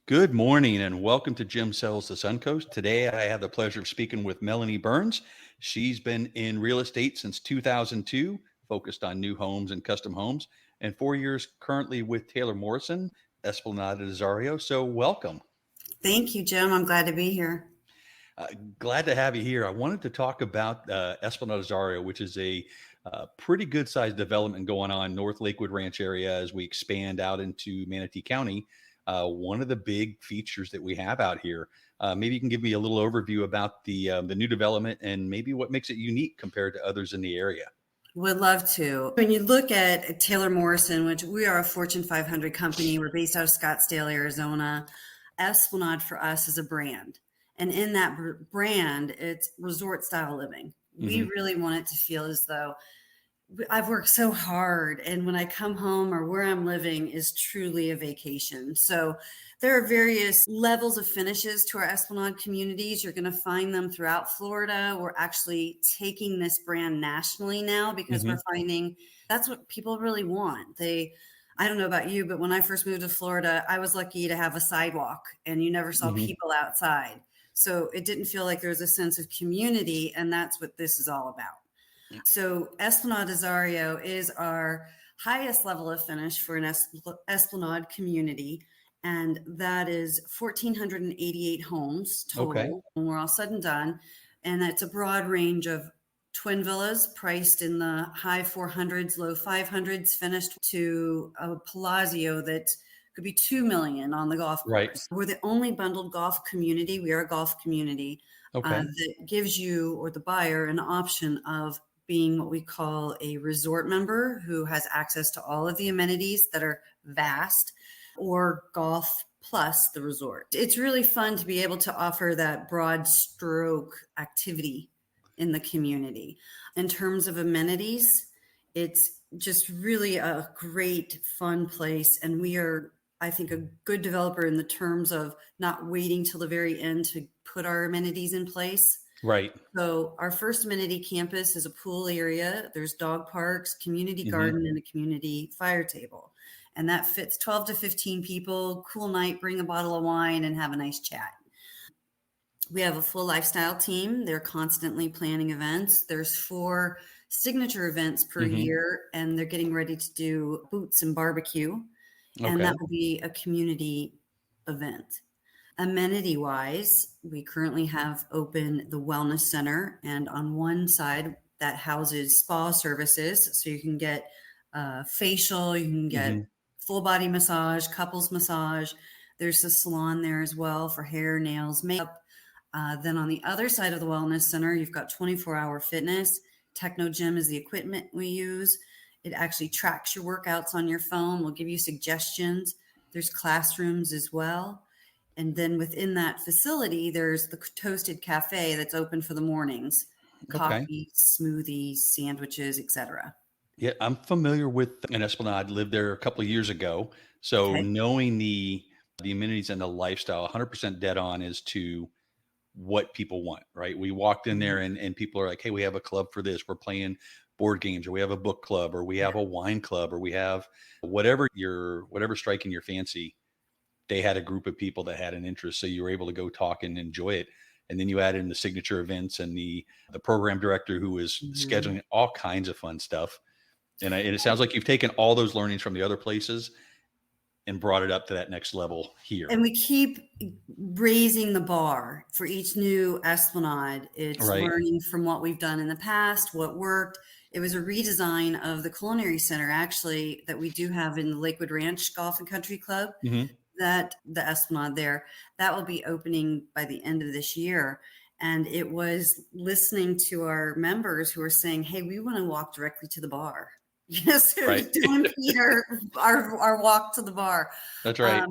Good morning and welcome to Jim Sells the Suncoast. Today I have the pleasure of speaking with Melanie Byrnes. She's been in real estate since 2002, focused on new homes and custom homes, and 4 years currently with Taylor Morrison, Esplanade Azario. So welcome. Thank you, Jim. I'm glad to be here. Uh, Glad to have you here. I wanted to talk about Esplanade Azario, which is a pretty good sized development going on North Lakewood Ranch area as we expand out into Manatee County. One of the big features that we have out here. Maybe you can give me a little overview about the new development and maybe what makes it unique compared to others in the area. Would love to. When you look at Taylor Morrison, which we are a Fortune 500 company, we're based out of Scottsdale, Arizona. Esplanade for us is a brand. And in that brand, it's resort style living. We really want it to feel as though I've worked so hard, and when I come home or where I'm living is truly a vacation. So there are various levels of finishes to our Esplanade communities. You're going to find them throughout Florida. We're actually taking this brand nationally now because we're finding that's what people really want. I don't know about you, but when I first moved to Florida, I was lucky to have a sidewalk and you never saw people outside. So it didn't feel like there was a sense of community, and that's what this is all about. So Esplanade Azario is our highest level of finish for an Esplanade community. And that is 1,488 homes total when we're all said and done. And that's a broad range of twin villas priced in the high 400s, low 500s, finished to a Palazzo that could be 2 million on the golf course. We're the only bundled golf community. We are a golf community that gives you or the buyer an option of being what we call a resort member who has access to all of the amenities that are vast, or golf plus the resort. It's really fun to be able to offer that broad stroke activity in the community. In terms of amenities, it's just really a great, fun place. And we are, I think, a good developer in the terms of not waiting till the very end to put our amenities in place. Right. So our first amenity campus is a pool area. There's dog parks, community garden, and a community fire table. And that fits 12 to 15 people. Cool night, bring a bottle of wine and have a nice chat. We have a full lifestyle team. They're constantly planning events. There's 4 signature events per year, and they're getting ready to do boots and barbecue. And that will be a community event. Amenity wise, we currently have open the wellness center, and on one side that houses spa services. So you can get facial, you can get full body massage, couples massage. There's a salon there as well for hair, nails, makeup. Then on the other side of the wellness center, you've got 24-hour fitness. Techno Gym is the equipment we use. It actually tracks your workouts on your phone. We'll give you suggestions. There's classrooms as well. And then within that facility, there's the Toasted Cafe that's open for the mornings. Coffee, smoothies, sandwiches, etc. Yeah, I'm familiar with an Esplanade. Lived there a couple of years ago. So knowing the amenities and the lifestyle, 100% dead on as to what people want, right? We walked in there and people are like, hey, we have a club for this. We're playing board games, or we have a book club, or we have a wine club, or we have whatever striking your fancy. They had a group of people that had an interest. So you were able to go talk and enjoy it. And then you add in the signature events and the program director who is scheduling all kinds of fun stuff. And it sounds like you've taken all those learnings from the other places and brought it up to that next level here. And we keep raising the bar for each new Esplanade. It's learning from what we've done in the past, what worked. It was a redesign of the Culinary Center, actually, that we do have in the Lakewood Ranch Golf and Country Club. That the Esplanade there, that will be opening by the end of this year. And it was listening to our members who are saying, hey, we want to walk directly to the bar. Yes, to impede our walk to the bar. That's right.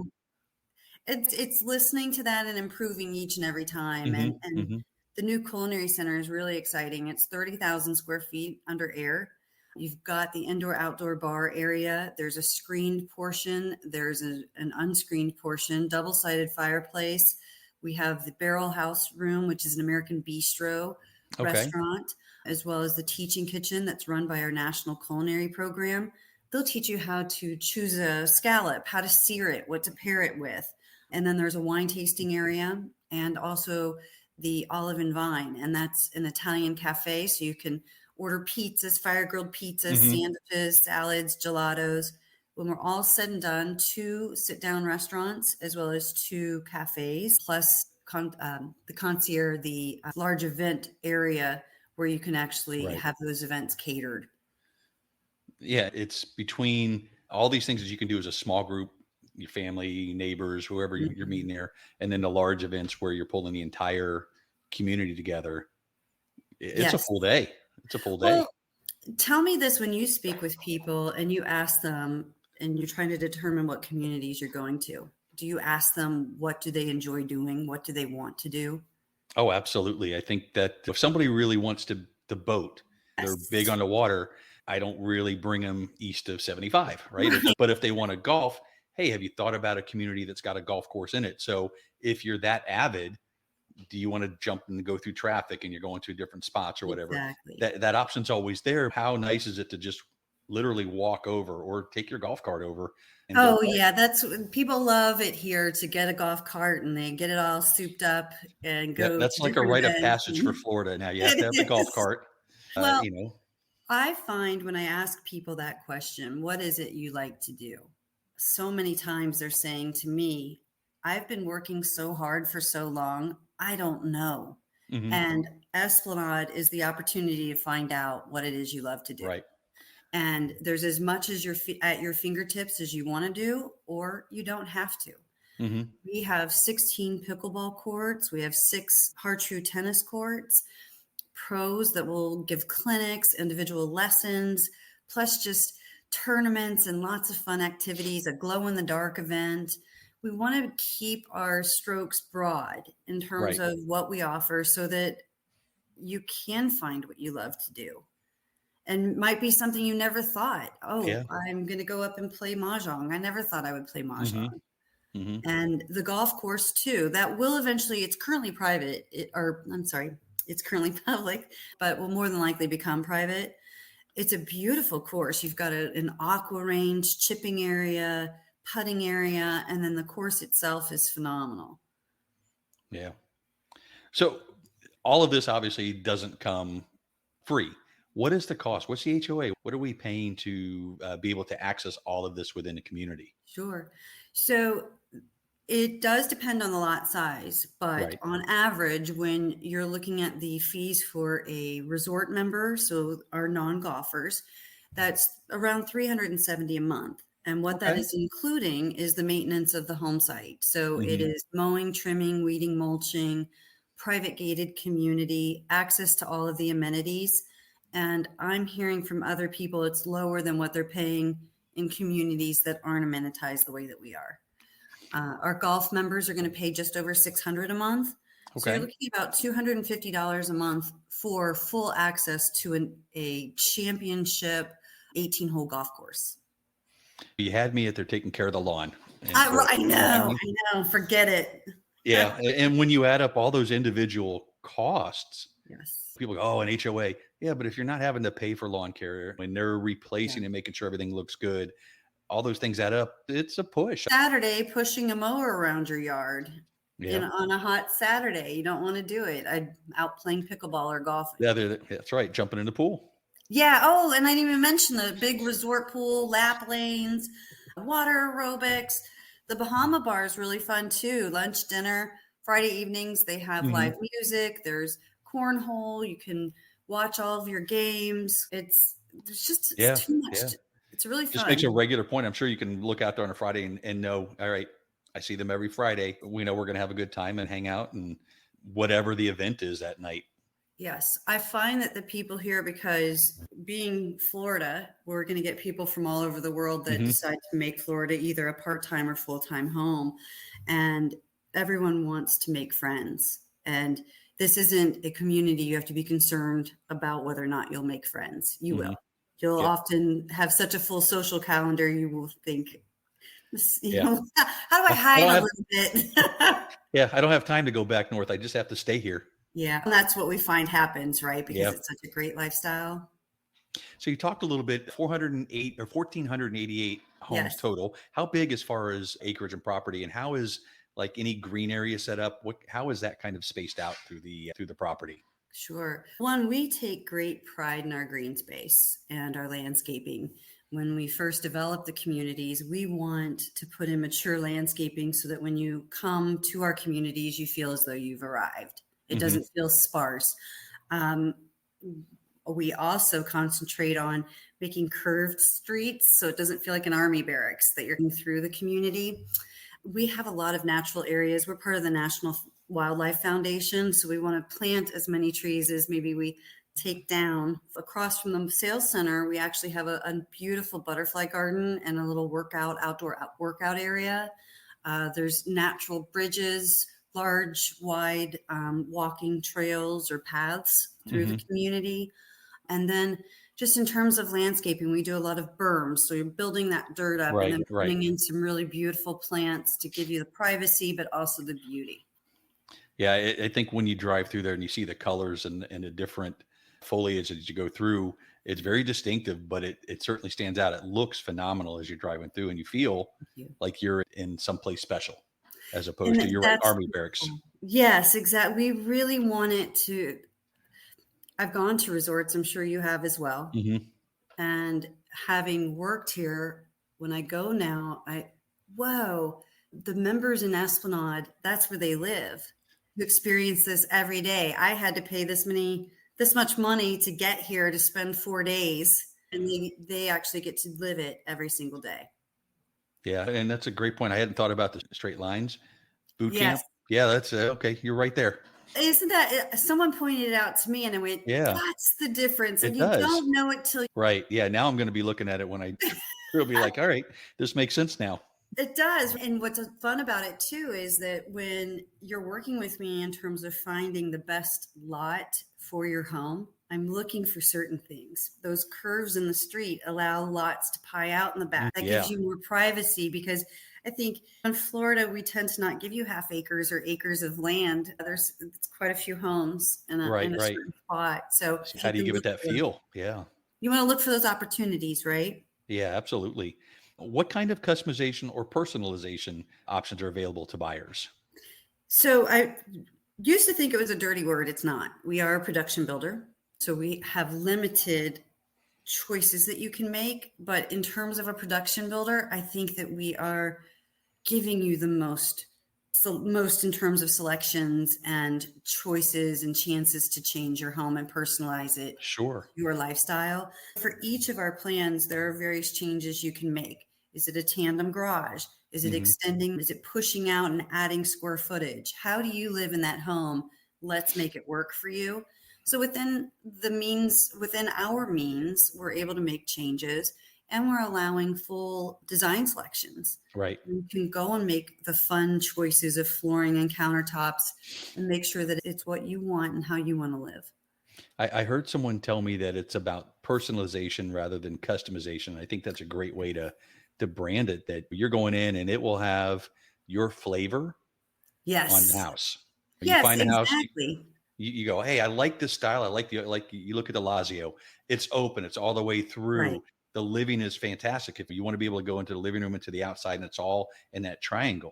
It's listening to that and improving each and every time. And the new Culinary Center is really exciting. It's 30,000 square feet under air. You've got the indoor-outdoor bar area. There's a screened portion. There's an unscreened portion, double-sided fireplace. We have the Barrel House room, which is an American bistro restaurant, as well as the teaching kitchen that's run by our national culinary program. They'll teach you how to choose a scallop, how to sear it, what to pair it with. And then there's a wine tasting area and also the Olive and Vine. And that's an Italian cafe. So you can order pizzas, fire grilled pizzas, sandwiches, salads, gelatos. When we're all said and done, 2 sit-down restaurants as well as 2 cafes, plus the concierge, the large event area where you can actually have those events catered. Yeah, it's between all these things that you can do as a small group, your family, neighbors, whoever you're meeting there, and then the large events where you're pulling the entire community together. It's a full day. It's a full day. Well, tell me this, when you speak with people and you ask them and you're trying to determine what communities you're going to, do you ask them what do they enjoy doing? What do they want to do? Oh, absolutely. I think that if somebody really wants to boat, they're big on the water. I don't really bring them east of 75, right? But if they want to golf, hey, have you thought about a community that's got a golf course in it? So if you're that avid, do you want to jump and go through traffic and you're going to different spots or whatever? Exactly. That option's always there. How nice is it to just literally walk over or take your golf cart over? And yeah, that's people love it here, to get a golf cart and they get it all souped up and go. That's like a rite of passage for Florida. Now you have to have the golf cart. Well, I find when I ask people that question, what is it you like to do? So many times they're saying to me, I've been working so hard for so long, I don't know. And Esplanade is the opportunity to find out what it is you love to do. Right. And there's as much as at your fingertips as you want to do, or you don't have to. We have 16 pickleball courts. We have 6 Hartrue tennis courts, pros that will give clinics, individual lessons, plus just tournaments and lots of fun activities, a glow in the dark event. We want to keep our strokes broad in terms of what we offer so that you can find what you love to do. And might be something you never thought, I'm going to go up and play Mahjong. I never thought I would play Mahjong. And the golf course too, that will eventually, it's currently private, it's currently public, but will more than likely become private. It's a beautiful course. You've got an aqua range, chipping area, putting area, and then the course itself is phenomenal. Yeah. So all of this obviously doesn't come free. What is the cost? What's the HOA? What are we paying to be able to access all of this within the community? Sure. So it does depend on the lot size, but on average, when you're looking at the fees for a resort member, so our non-golfers, that's around $370 a month. And what that is including is the maintenance of the home site. So it is mowing, trimming, weeding, mulching, private gated community, access to all of the amenities. And I'm hearing from other people it's lower than what they're paying in communities that aren't amenitized the way that we are. Our golf members are going to pay just over $600 a month. So you're looking at about $250 a month for full access to a championship 18-hole golf course. You had me at there taking care of the lawn. I know. Forget it. Yeah. And when you add up all those individual costs, people go, an HOA. Yeah, but if you're not having to pay for lawn care, when they're replacing and making sure everything looks good, all those things add up. It's a push. Saturday, pushing a mower around your yard on a hot Saturday. You don't want to do it. I'm out playing pickleball or golfing. Yeah, that's right. Jumping in the pool. Yeah. Oh, and I didn't even mention the big resort pool, lap lanes, water aerobics. The Bahama Bar is really fun too. Lunch, dinner, Friday evenings, they have live music. There's cornhole. You can watch all of your games. It's too much. It's really fun. Just makes a regular point. I'm sure you can look out there on a Friday and know, all right, I see them every Friday. We know we're going to have a good time and hang out and whatever the event is that night. Yes. I find that the people here, because being Florida, we're going to get people from all over the world that decide to make Florida either a part-time or full-time home. And everyone wants to make friends. And this isn't a community you have to be concerned about whether or not you'll make friends. You will. You'll often have such a full social calendar, you will think, how do I hide a little bit? I don't have time to go back north. I just have to stay here. Yeah, and that's what we find happens, right? Because it's such a great lifestyle. So you talked a little bit, 1,488 homes total. How big as far as acreage and property, and how is like any green area set up? How is that kind of spaced out through the property? Sure. One, we take great pride in our green space and our landscaping. When we first develop the communities, we want to put in mature landscaping so that when you come to our communities, you feel as though you've arrived. It Hmm. doesn't feel sparse. Um, we also concentrate on making curved streets so it doesn't feel like an army barracks that you're going through the community. We have a lot of natural areas. We're part of the National Wildlife Foundation, so we want to plant as many trees as maybe we take down. Across from the sales center, we actually have a beautiful butterfly garden and a little outdoor workout area. There's natural bridges, large, wide walking trails or paths through the Hmm. community. And then just in terms of landscaping, we do a lot of berms. So you're building that dirt up and Right, then right. putting in some really beautiful plants to give you the privacy, but also the beauty. Yeah, I think when you drive through there and you see the colors and the different foliage as you go through, it's very distinctive, but it certainly stands out. It looks phenomenal as you're driving through, and you feel Thank you. like you're in someplace special, as opposed to, And you're right, that's army barracks. yes, exactly. We really want it to. I've gone to resorts, I'm sure you have as well. Hmm. And having worked here, when I go now, whoa, the members in Esplanade, that's where they live. You experience this every day. I had to pay this much money to get here to spend 4 days, and they actually get to live it every single day. Yeah, and that's a great point. I hadn't thought about the straight lines boot Yes. camp. Yeah, that's okay. You're right there. Isn't that someone pointed it out to me and I went, Yeah, that's the difference. And it you does. don't know it till Right. Yeah. Now I'm going to be looking at it when I will be like, all right, this makes sense now. it does. And what's fun about it too is that when you're working with me in terms of finding the best lot for your home, I'm looking for certain things. Those curves in the street allow lots to pie out in the back. That gives Yeah. you more privacy because I think in Florida, we tend to not give you half acres or acres of land. It's quite a few homes Right. in a Right. certain spot. So So if how you do you can give it look that for, feel? Yeah. you want to look for those opportunities, right? Yeah, absolutely. What kind of customization or personalization options are available to buyers? So I used to think it was a dirty word. It's not. We are a production builder. So we have limited choices that you can make. But in terms of a production builder, I think that we are giving you the most in terms of selections and choices and chances to change your home and personalize it Sure. your lifestyle. For each of our plans, there are various changes you can make. Is it a tandem garage? Is it Hmm. extending? Is it pushing out and adding square footage? How do you live in that home? Let's make it work for you. So within our means, we're able to make changes and we're allowing full design selections. Right. You can go and make the fun choices of flooring and countertops and make sure that it's what you want and how you want to live. I heard someone tell me that it's about personalization rather than customization. I think that's a great way to brand it, that you're going in and it will have your flavor on the Yes. house. When you Yes, find a house, exactly. you go, hey, I like this style. I like you look at the Lazio. It's open. It's all the way Right. through. The living is fantastic. If you want to be able to go into the living room and to the outside, and it's all in that triangle.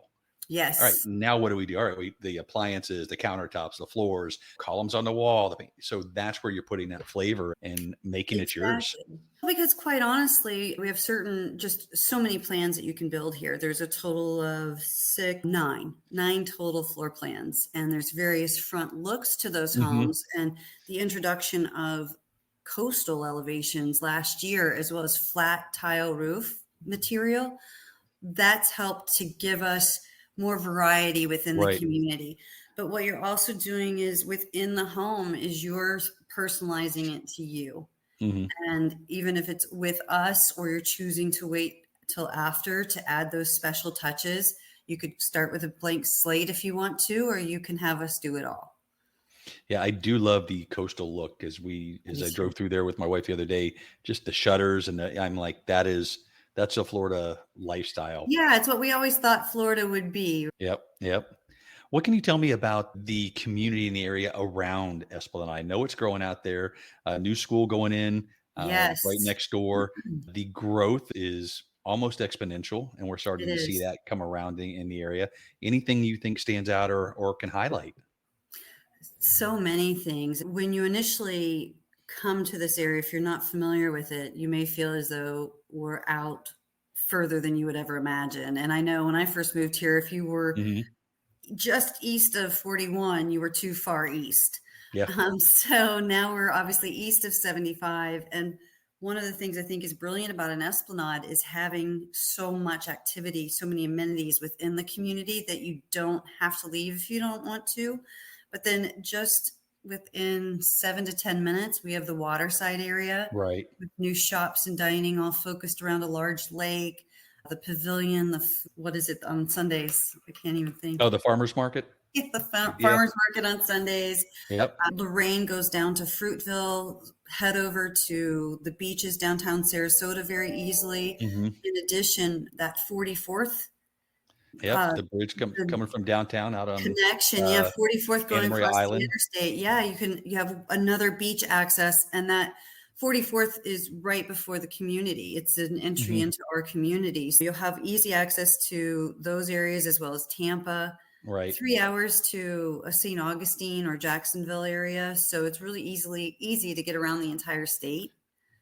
All right, Yes. now what do we do? All right, the appliances, the countertops, the floors, columns on the wall. So that's where you're putting that flavor and making it yours. Exactly. Because quite honestly, we have just so many plans that you can build here. There's a total of nine total floor plans, and there's various front looks to those Hmm. homes. And the introduction of coastal elevations last year, as well as flat tile roof material, that's helped to give us more variety within the Right. community. But what you're also doing is within the home is you're personalizing it to you. Hmm. And even if it's with us or you're choosing to wait till after to add those special touches, you could start with a blank slate if you want to, or you can have us do it all. Yeah, I do love the coastal look as Me I too. drove through there with my wife the other day, just the shutters I'm like, that's a Florida lifestyle. Yeah, it's what we always thought Florida would be. Yep. Yep. What can you tell me about the community in the area around Esplanade? I know it's growing out there, a new school going in right Yes. next door. The growth is almost exponential, and we're It starting to see is. that come around in the area. Anything you think stands out or can highlight? So many things. When you initially come to this area, if you're not familiar with it, you may feel as though we're out further than you would ever imagine. And I know when I first moved here, if you were Hmm. just east of 41, you were too far east. Yeah. So now we're obviously east of 75. And one of the things I think is brilliant about an Esplanade is having so much activity, so many amenities within the community that you don't have to leave if you don't want to. But then just within 7 to 10 minutes, we have the waterside area Right. with new shops and dining all focused around a large lake. The pavilion, what is it on Sundays? I can't even think. Oh, the farmer's market? The Yeah. farmers market on Sundays. Yep. Lorraine goes down to Fruitville, head over to the beaches downtown Sarasota very easily. Hmm. In addition, that 44th Yep. uh, The bridge the coming from downtown out on connection, yeah, 44th Anna going Maria across the Island. interstate. Yeah, you have another beach access, and that 44th is right before the community. It's an entry Hmm. into our community. So you'll have easy access to those areas as well as Tampa. Right. 3 hours to a St. Augustine or Jacksonville area. So it's really easy to get around the entire state.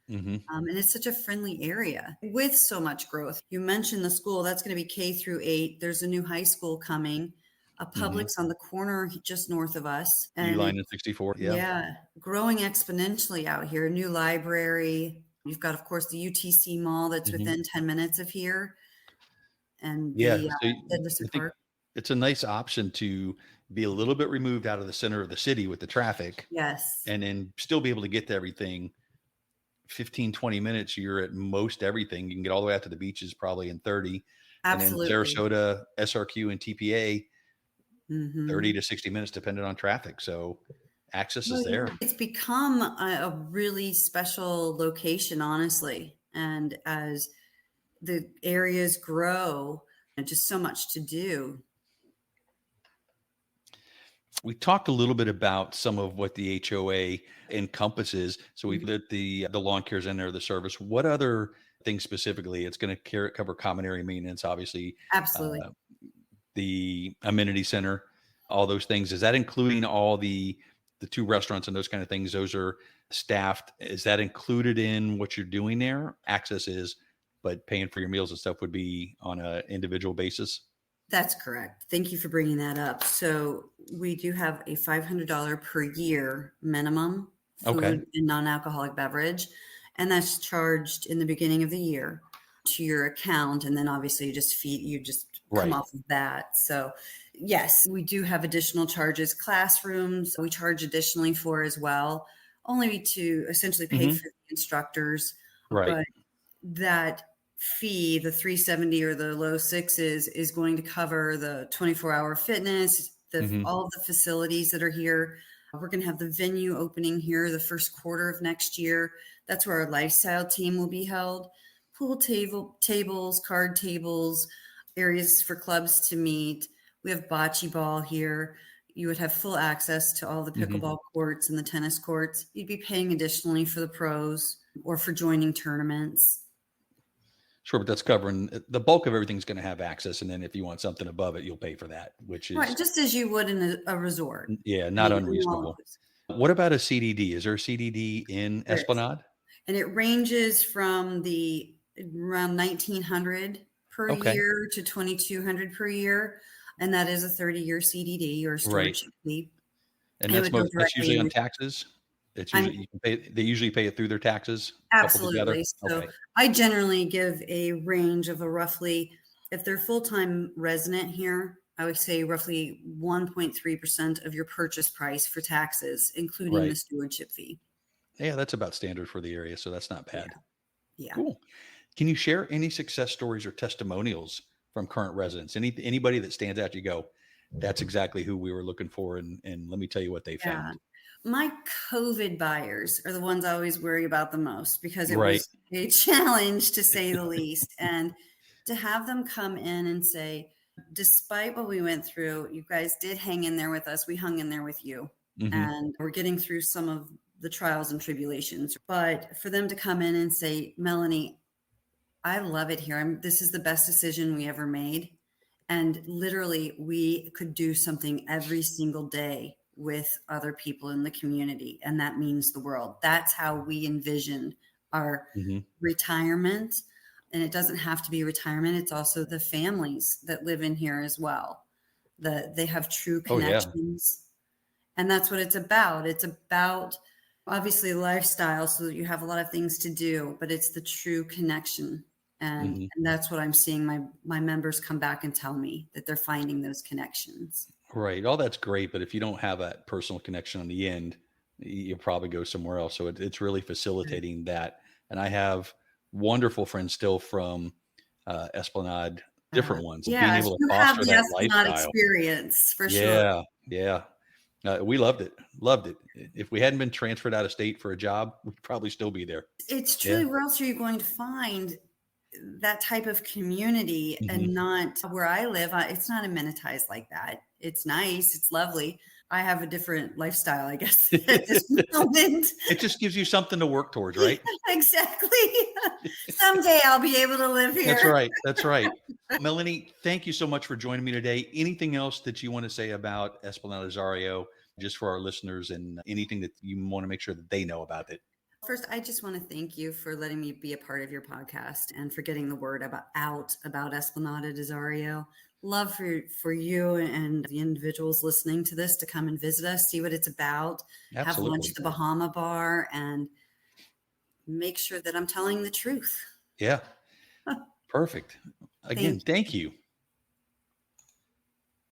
Hmm. And it's such a friendly area with so much growth. You mentioned the school, that's going to be K-8. There's a new high school coming. A Hmm. Publix on the corner just north of us. And Uline and 64. Yeah. yeah, growing exponentially out here. A new library. You've got, of course, the UTC Mall that's Hmm. within 10 minutes of here, and Yeah. the So Henderson I think Park. it's a nice option to be a little bit removed out of the center of the city with the traffic Yes, and then still be able to get to everything 15, 20 minutes. You're at most everything. You can get all the way out to the beaches probably in 30. And then absolutely. Sarasota, SRQ, and TPA, 30 Hmm. to 60 minutes, depending on traffic. So access Oh, is there. yeah. It's become a really special location, honestly. And as the areas grow, and just so much to do. We talked a little bit about some of what the HOA encompasses. So we Mhm. did the lawn cares in there, the service. What other things specifically? It's going to cover common area maintenance, obviously, Absolutely. uh, the amenity center, all those things. Is that including all the two restaurants and those kind of things? Those are staffed. Is that included in what you're doing there? Access is, but paying for your meals and stuff would be on an individual basis. That's correct. Thank you for bringing that up. So we do have a $500 per year minimum Okay. food and non-alcoholic beverage, and that's charged in the beginning of the year to your account, and then obviously you just come Right. off of that. So yes, we do have additional charges. Classrooms we charge additionally for as well, only to essentially pay Hmm. for the instructors, Right. but that fee, the 370 or the low sixes, is going to cover the 24-hour fitness, Hmm. all of the facilities that are here. We're going to have the venue opening here the first quarter of next year. That's where our lifestyle team will be held. Tables, card tables, areas for clubs to meet. We have bocce ball here. You would have full access to all the Hmm. pickleball courts and the tennis courts. You'd be paying additionally for the pros or for joining tournaments. Sure, but that's covering the bulk of everything's going to have access, and then if you want something above it, you'll pay for that, which Right, is just as you would in a resort. yeah, I not mean, an unreasonable. all-inclusive. What about a CDD? Is there a CDD in There is. Esplanade? And it ranges from the around 1,900 per Okay, year to 2,200 per year, and that is a 30-year CDD or right, stewardship fee. and It would go that's directly usually on in. taxes. It's I'm usually you can pay. They usually pay it through their taxes coupled together. absolutely. So Okay, I generally give a range of a roughly, if they're full-time resident here, I would say roughly 1.3% of your purchase price for taxes, including the right. stewardship fee. Yeah, that's about standard for the area, so that's not Yeah. bad. Yeah. Cool. Can you share any success stories or testimonials from current residents? Anybody that stands out, you go, that's exactly who we were looking for, and let me tell you what they Yeah. found. My COVID buyers are the ones I always worry about the most because it Right. was a challenge to say the least. And to have them come in and say, despite what we went through, you guys did hang in there with us. We hung in there with you. Hmm. And we're getting through some of the trials and tribulations. But for them to come in and say, Melanie, I love it here. This is the best decision we ever made. And literally, we could do something every single day with other people in the community. And that means the world. That's how we envisioned our Mm-hmm. retirement. And it doesn't have to be retirement. It's also the families that live in here as well. They have true Oh yeah. connections. And that's what it's about. It's about obviously lifestyle so that you have a lot of things to do, but it's the true connection. Mm-hmm. And that's what I'm seeing my members come back and tell me that they're finding those connections. Right. All that's great, but if you don't have that personal connection on the end, you'll probably go somewhere else. So it's really facilitating that. And I have wonderful friends still from Esplanade, different ones, being Yeah, able to you have foster the that Esplanade lifestyle. experience for sure. Yeah. Yeah. We loved it. Loved it. If we hadn't been transferred out of state for a job, we'd probably still be there. It's Yeah. truly, where else are you going to find that type of community Hmm. and not where I live? It's not amenitized like that. It's nice. It's lovely. I have a different lifestyle, I guess, at this moment. It just gives you something to work towards, right? Exactly. Someday I'll be able to live That's here. right. That's right. Melanie, thank you so much for joining me today. Anything else that you want to say about Esplanade Azario, just for our listeners, and anything that you want to make sure that they know about it? First, I just want to thank you for letting me be a part of your podcast and for getting the word about Esplanade Azario. Love for you and the individuals listening to this to come and visit us, see what it's about, have lunch Absolutely. at the Bahama Bar, and make sure that I'm telling the truth. Yeah. Perfect. Again, Thank you. thank you.